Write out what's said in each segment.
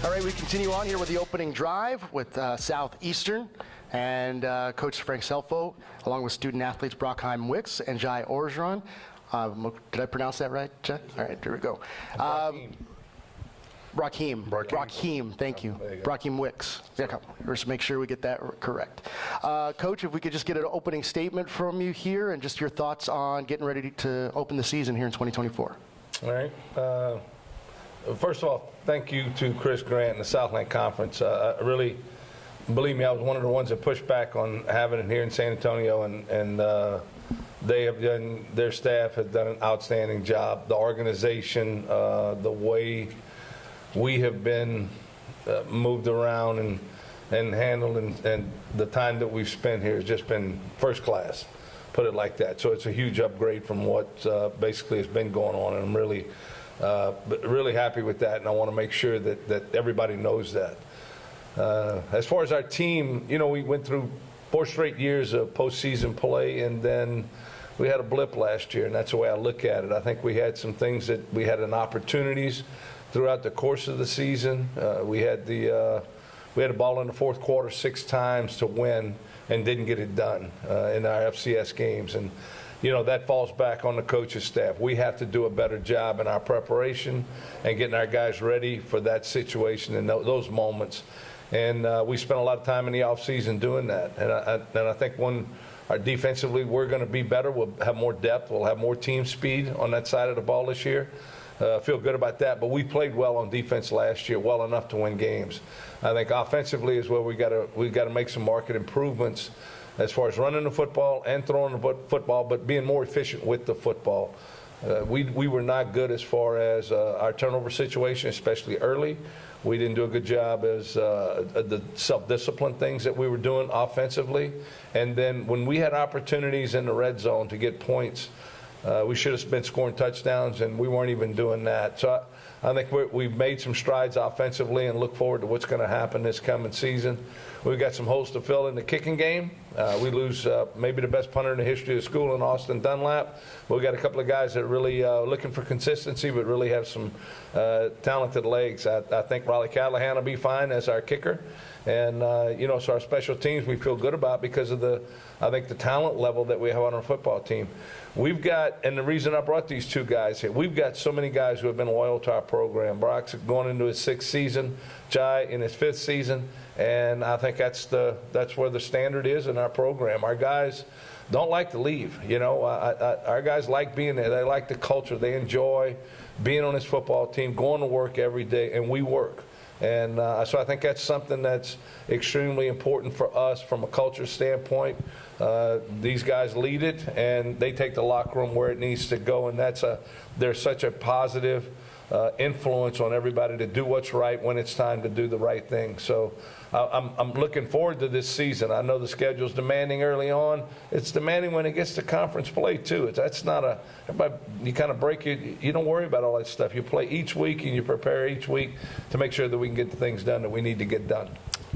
All right, we continue on here with the opening drive with Southeastern and Coach Frank Scelfo, along with student athletes Brockhim Wicks and Jhy Orgeron. Did I pronounce that right, Jhy? All right, here we go. Brockhim, thank you. Brockhim Wicks. Yeah, let's make sure we get that correct. Coach, if we could just get an opening statement from you here and just your thoughts on getting ready to open the season here in 2024. All right. First of all, thank you to Chris Grant and the Southland Conference. Really, believe me, I was one of the ones that pushed back on having it here in San Antonio, and they have done, their staff has done an outstanding job. The organization, the way we have been moved around and handled, and the time that we've spent here has just been first class, put it like that. So it's a huge upgrade from what basically has been going on, and I'm really happy with that, and I want to make sure that everybody knows that. As far as our team, you know, we went through 4 straight years of postseason play, and then we had a blip last year, and that's the way I look at it. I think we had some things that we had in opportunities throughout the course of the season. We had a ball in the fourth quarter 6 times to win and didn't get it done in our FCS games. And, you know, that falls back on the coaching staff. We have to do a better job in our preparation and getting our guys ready for that situation and those moments. And we spent a lot of time in the offseason doing that. And I think when defensively we're going to be better, we'll have more depth, we'll have more team speed on that side of the ball this year. Feel good about that, but we played well on defense last year, well enough to win games. I think offensively is where we got to make some market improvements as far as running the football and throwing the football, but being more efficient with the football. We were not good as far as our turnover situation, especially early. We didn't do a good job as the self-discipline things that we were doing offensively. And then when we had opportunities in the red zone to get points, we should have been scoring touchdowns, and we weren't even doing that. So I think we've made some strides offensively and look forward to what's going to happen this coming season. We've got some holes to fill in the kicking game. We lose maybe the best punter in the history of the school in Austin Dunlap. We've got a couple of guys that are really looking for consistency, but really have some talented legs. I think Raleigh Callahan will be fine as our kicker. And, you know, so our special teams we feel good about because of the talent level that we have on our football team. We've got, and the reason I brought these 2 guys here, we've got so many guys who have been loyal to our program. Brock's going into his 6th season, Jhy in his 5th season, and I think that's where the standard is in our program. Our guys don't like to leave. You know, our guys like being there. They like the culture. They enjoy being on this football team, going to work every day, and we work. And so I think that's something that's extremely important for us from a culture standpoint. These guys lead it, and they take the locker room where it needs to go, and there's such a positive influence on everybody to do what's right when it's time to do the right thing. So I'm looking forward to this season. I know the schedule's demanding early on. It's demanding when it gets to conference play too. That's not everybody, you kind of break it. You don't worry about all that stuff. You play each week and you prepare each week to make sure that we can get the things done that we need to get done.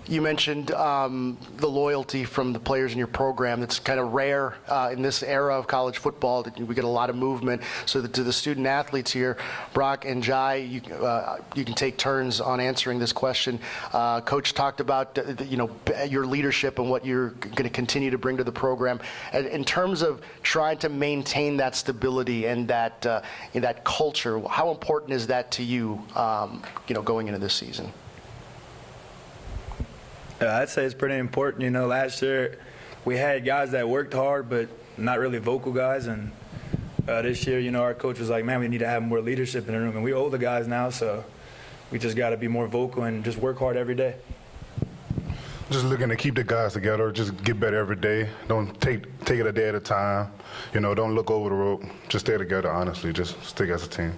You mentioned the loyalty from the players in your program. That's kind of rare in this era of college football. That we get a lot of movement. So to the student athletes here, Brock and Jhy, you can take turns on answering this question. Coach talked about your leadership and what you're going to continue to bring to the program. In terms of trying to maintain that stability and that culture, how important is that to you? Going into this season. I'd say it's pretty important. You know, last year we had guys that worked hard but not really vocal guys, and this year, you know, our coach was like, man, we need to have more leadership in the room, and we older guys now, so we just got to be more vocal and just work hard every day. Just looking to keep the guys together, just get better every day. Don't take it a day at a time. You know, don't look over the rope. Just stay together, honestly. Just stick as a team.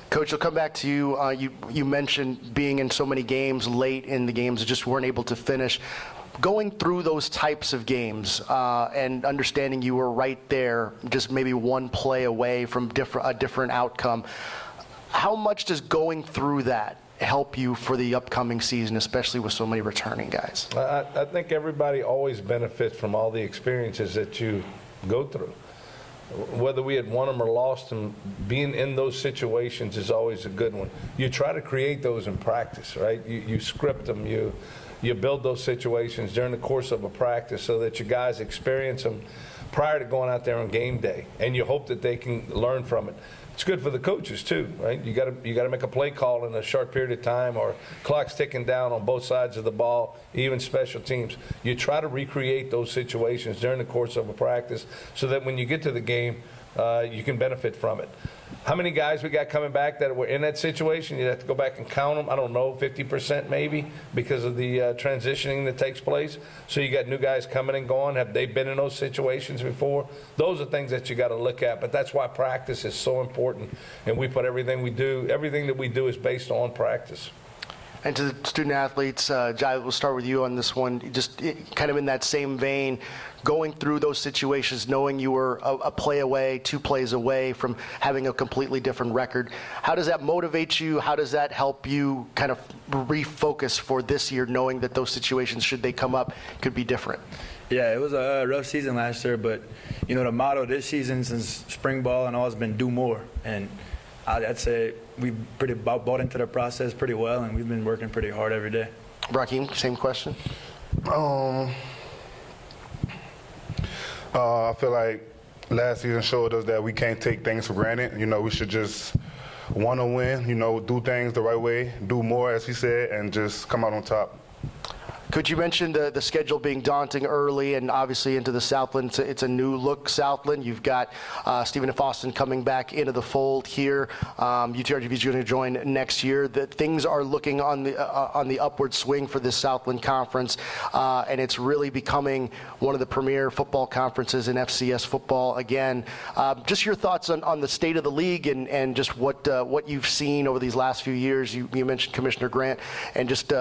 Coach, I'll come back to you. You mentioned being in so many games late in the games, just weren't able to finish. Going through those types of games and understanding you were right there, just maybe one play away from a different outcome, how much does going through that help you for the upcoming season, especially with so many returning guys? I think everybody always benefits from all the experiences that you go through. whether we had won them or lost them, being in those situations is always a good one. You try to create those in practice, right? You script them, you build those situations during the course of a practice so that your guys experience them prior to going out there on game day, and you hope that they can learn from it. It's good for the coaches too, right? You got to make a play call in a short period of time, or clock's ticking down on both sides of the ball, even special teams. You try to recreate those situations during the course of a practice so that when you get to the game, you can benefit from it. How many guys we got coming back that were in that situation? You have to go back and count them. I don't know, 50% maybe, because of the transitioning that takes place. So you got new guys coming and going. Have they been in those situations before? Those are things that you got to look at. But that's why practice is so important. And we put everything that we do is based on practice. And to the student athletes, Jhy, we'll start with you on this one. Just kind of in that same vein, going through those situations, knowing you were a play away, 2 plays away from having a completely different record. How does that motivate you? How does that help you kind of refocus for this year, knowing that those situations, should they come up, could be different? Yeah, it was a rough season last year, but, you know, the motto this season since spring ball and all has been do more. And I'd say we've pretty bought into the process pretty well, and we've been working pretty hard every day. Brockhim, same question. I feel like last season showed us that we can't take things for granted. You know, we should just want to win, you know, do things the right way, do more, as he said, and just come out on top. Could you mention the schedule being daunting early, and obviously into the Southland? It's a new look Southland. You've got Stephen F. Austin coming back into the fold here. UTRGV is going to join next year. Things are looking on the upward swing for this Southland Conference, and it's really becoming one of the premier football conferences in FCS football again. Just your thoughts on the state of the league and just what you've seen over these last few years. You mentioned Commissioner Grant, and just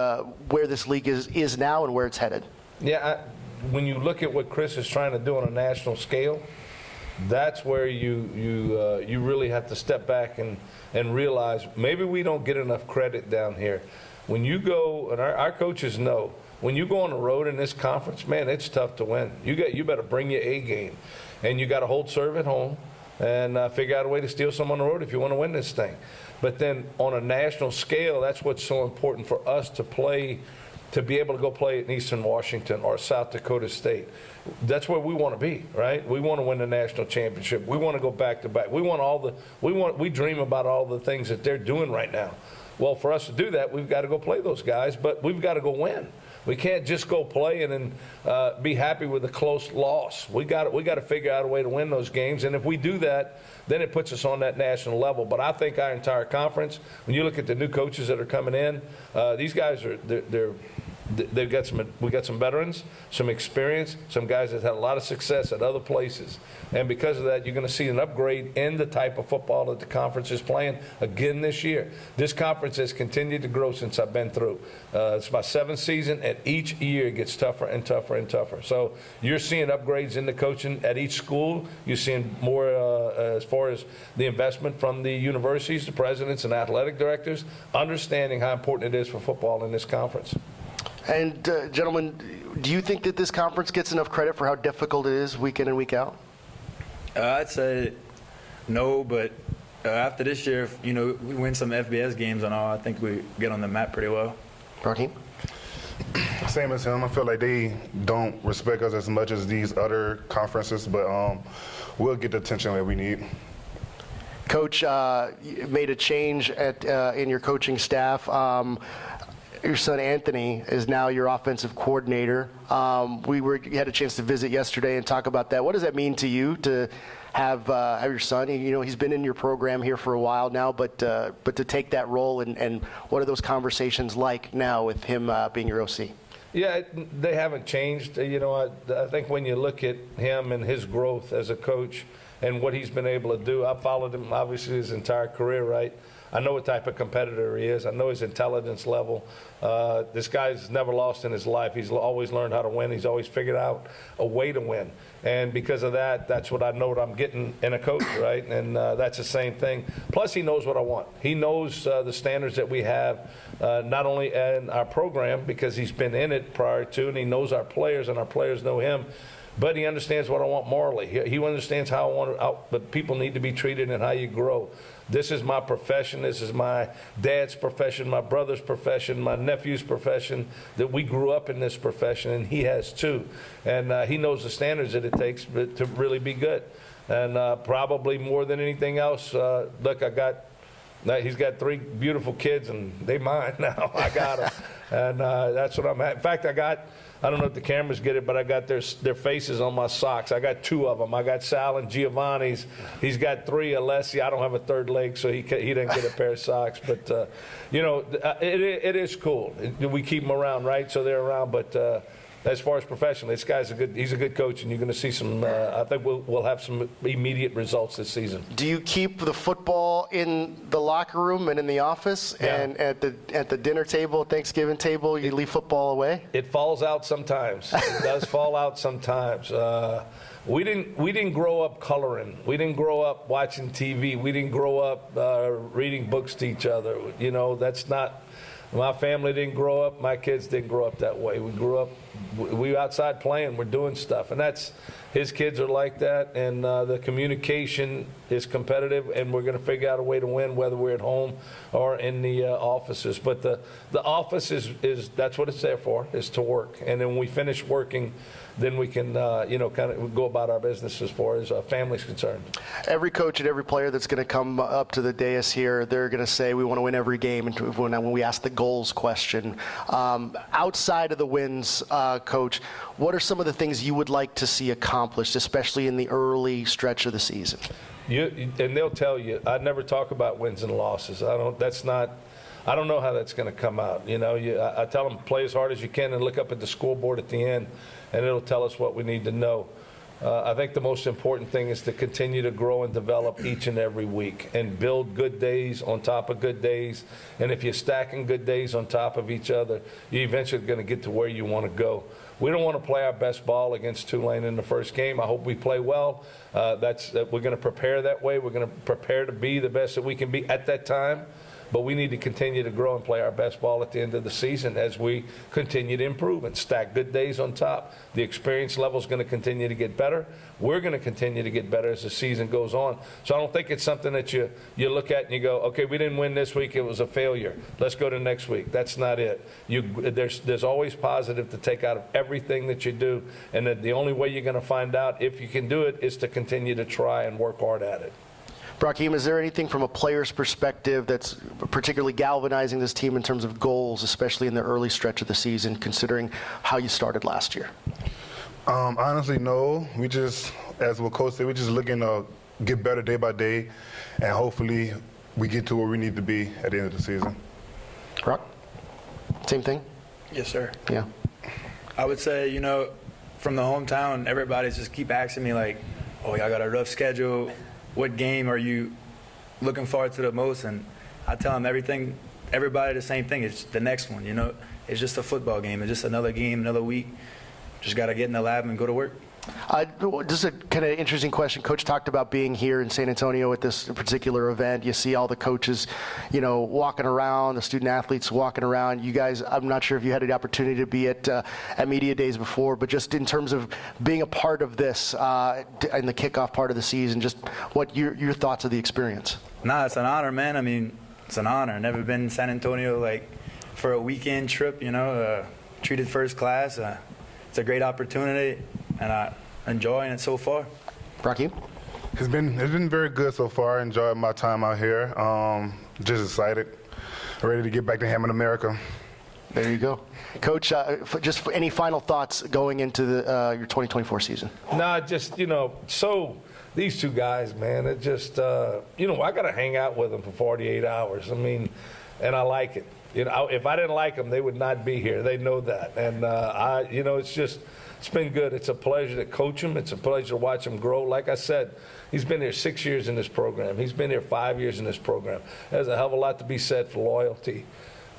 where this league is now and where it's headed. Yeah, when you look at what Chris is trying to do on a national scale, that's where you really have to step back and realize maybe we don't get enough credit down here. When you go, and our coaches know, when you go on the road in this conference, man, it's tough to win. You better bring your A game, and you got to hold serve at home and figure out a way to steal some on the road if you want to win this thing. But then on a national scale, that's what's so important for us to play. To be able to go play in Eastern Washington or South Dakota State. That's where we want to be, right? We want to win the national championship. We want to go back to back. We dream about all the things that they're doing right now. Well, for us to do that, we've got to go play those guys, but we've got to go win. We can't just go play and then be happy with a close loss. We got to figure out a way to win those games, and if we do that, then it puts us on that national level. But I think our entire conference, when you look at the new coaches that are coming in, these guys we got some veterans, some experience, some guys that had a lot of success at other places. And because of that, you're going to see an upgrade in the type of football that the conference is playing again this year. This conference has continued to grow since I've been through. It's my 7th season, and each year it gets tougher and tougher and tougher. So you're seeing upgrades in the coaching at each school. You're seeing more as far as the investment from the universities, the presidents, and athletic directors, understanding how important it is for football in this conference. And gentlemen, do you think that this conference gets enough credit for how difficult it is week in and week out? I'd say no, but after this year, you know, we win some FBS games and all, I think we get on the map pretty well. Brockhim? Same as him. I feel like they don't respect us as much as these other conferences, but we'll get the attention that we need. Coach, you made a change in your coaching staff. Your son Anthony is now your offensive coordinator. You had a chance to visit yesterday and talk about that. What does that mean to you to have your son? You know, he's been in your program here for a while now, but to take that role, and what are those conversations like now with him being your OC? Yeah, they haven't changed. You know, I think when you look at him and his growth as a coach and what he's been able to do, I've followed him obviously his entire career, right? I know what type of competitor he is. I know his intelligence level. This guy's never lost in his life. He's always learned how to win. He's always figured out a way to win. And because of that, that's what I know what I'm getting in a coach, right? And that's the same thing. Plus, he knows what I want. He knows the standards that we have, not only in our program, because he's been in it prior to, and he knows our players, and our players know him. but he understands what I want morally. He understands but people need to be treated and how you grow. This is my profession. This is my dad's profession, my brother's profession, my nephew's profession, that we grew up in this profession, and he has too. And he knows the standards that it takes to really be good. And probably more than anything else, look, he's got 3 beautiful kids, and they mine now. I got them. And that's what I'm at. In fact, I don't know if the cameras get it, but I got their faces on my socks. I got 2 of them. I got Sal and Giovanni's. He's got 3. Alessi, I don't have a third leg, so he didn't get a pair of socks. But, it is cool. We keep them around, right? So they're around. But as far as professionally, this guy's he's a good coach, and you're going to see some, I think we'll have some immediate results this season. Do you keep the football in the locker room and in the office, and at the dinner table, Thanksgiving table, you leave football away? It falls out sometimes. It does fall out sometimes. We didn't grow up coloring. We didn't grow up watching TV. We didn't grow up reading books to each other. That's not. My family didn't grow up. My kids didn't grow up that way. We were outside playing. We're doing stuff, and his kids are like that. And the communication is competitive, and we're going to figure out a way to win, whether we're at home or in the offices. But the office is that's what it's there for, is to work. And then when we finish working, then we can kind of go about our business as far as family's concerned. Every coach and every player that's going to come up to the dais here, they're going to say we want to win every game. And when we ask the goals question, outside of the wins, Coach, what are some of the things you would like to see accomplished, especially in the early stretch of the season? And they'll tell you, I never talk about wins and losses. I don't know how that's going to come out. I tell them, play as hard as you can and look up at the scoreboard at the end, and it'll tell us what we need to know. I think the most important thing is to continue to grow and develop each and every week and build good days on top of good days. And if you're stacking good days on top of each other, you're eventually going to get to where you want to go. We don't want to play our best ball against Tulane in the first game. I hope we play well. We're going to prepare that way. We're going to prepare to be the best that we can be at that time. But we need to continue to grow and play our best ball at the end of the season as we continue to improve and stack good days on top. The experience level is going to continue to get better. We're going to continue to get better as the season goes on. So I don't think it's something that you look at and you go, okay, we didn't win this week. It was a failure. Let's go to next week. That's not it. There's always positive to take out of everything that you do. And that the only way you're going to find out if you can do it is to continue to try and work hard at it. Brockhim, is there anything from a player's perspective that's particularly galvanizing this team in terms of goals, especially in the early stretch of the season, considering how you started last year? Honestly, no. We just, as what Coach said, we're just looking to get better day by day, and hopefully we get to where we need to be at the end of the season. Brock? Same thing? Yes, sir. Yeah. I would say, from the hometown, everybody's just keep asking me, like, oh, y'all got a rough schedule. What game are you looking forward to the most? And I tell them everybody the same thing. It's the next one, It's just a football game. It's just another game, another week. Just got to get in the lab and go to work. This is a kind of interesting question. Coach talked about being here in San Antonio at this particular event. You see all the coaches, walking around, the student athletes walking around. You guys, I'm not sure if you had the opportunity to be at media days before, but just in terms of being a part of this in the kickoff part of the season, just what your thoughts of the experience? Nah, it's an honor, man. I mean, it's an honor. Never been in San Antonio for a weekend trip. Treated first class. It's a great opportunity, and I'm enjoying it so far. Brockhim? It's been very good so far. I enjoyed my time out here. Just excited, ready to get back to Hammond, America. There you go. Coach, just any final thoughts going into your 2024 season? Nah, just, so these 2 guys, man, it just, I got to hang out with them for 48 hours. I mean, and I like it. If I didn't like them, they would not be here. They know that. And, it's been good. It's a pleasure to coach him. It's a pleasure to watch him grow. Like I said, he's been here 6 years in this program. He's been here 5 years in this program. There's a hell of a lot to be said for loyalty.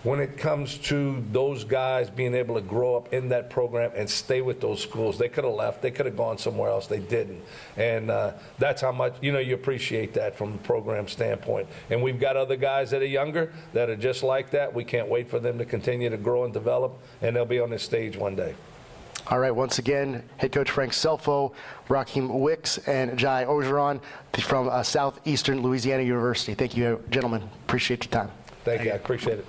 When it comes to those guys being able to grow up in that program and stay with those schools, they could have left. They could have gone somewhere else. They didn't. And that's how much, you appreciate that from a program standpoint. And we've got other guys that are younger that are just like that. We can't wait for them to continue to grow and develop, and they'll be on this stage one day. All right, once again, head coach Frank Scelfo, Brockhim Wicks, and Jhy Orgeron from Southeastern Louisiana University. Thank you, gentlemen. Appreciate your time. Thank you. I appreciate it.